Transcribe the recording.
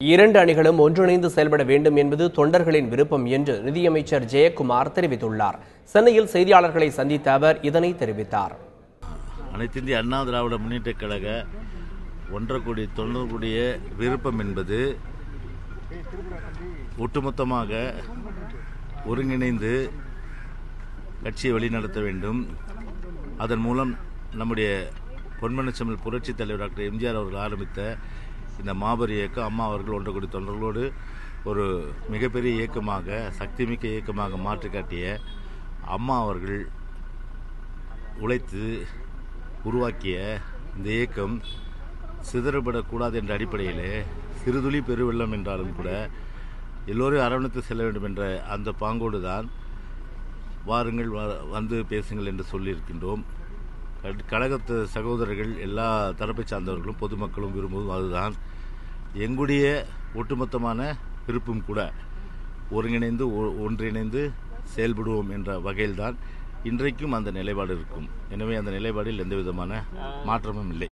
இரண்டு அணிகளும் ஒன்றிணைந்து செயல்பட வேண்டும் என்பது தொண்டர்களின் விருப்பம் என்று நிதியமைச்சர் ஜெயக்குமார் தெரிவித்துள்ளார். சென்னையில் செய்தியாளர்களை சந்தித்த அவர் இதனை தெரிவித்தார். அனைத்து இந்திய அண்ணா திராவிட முன்னேற்றக் கழக 1.5 கோடி தொண்டர்களுடைய விருப்பம் என்பது ஒட்டுமொத்தமாக ஒருங்கிணைந்து கட்சியை வழிநடத்த வேண்டும். அதன் மூலம் நம்முடைய பொன்மனச்செம்மல் புரட்சித் தலைவர் டாக்டர் எம்ஜிஆர் அவர்கள் ஆரம்பித்த இந்த மாபெரும் இயக்கம் அம்மா அவர்கள் 1.5 கோடி தொண்டர்களோடு ஒரு மிகப்பெரிய இயக்கமாக, சக்திமிக்க இயக்கமாக மாற்றி காட்டிய அம்மா அவர்கள் உழைத்து உருவாக்கிய இந்த இயக்கம் சிதறப்படக்கூடாது என்ற அடிப்படையிலே சிறுதுளி பெருவெள்ளம் என்றாலும் கூட எல்லோரையும் அரவணைத்து செல்ல வேண்டும் என்ற அந்த பாங்கோடு தான் வாருங்கள் வந்து பேசுங்கள் என்று சொல்லியிருக்கின்றோம். கழகத்து சகோதரர்கள் எல்லா தரப்பை சார்ந்தவர்களும் பொதுமக்களும் விரும்புவதும் அதுதான். எங்களுடைய ஒட்டுமொத்தமான விருப்பம் கூட ஒருங்கிணைந்து ஒன்றிணைந்து செயல்படுவோம் என்ற வகையில்தான் இன்றைக்கும் அந்த நிலைப்பாடு இருக்கும். எனவே அந்த நிலைப்பாடில் எந்த விதமான மாற்றமும் இல்லை.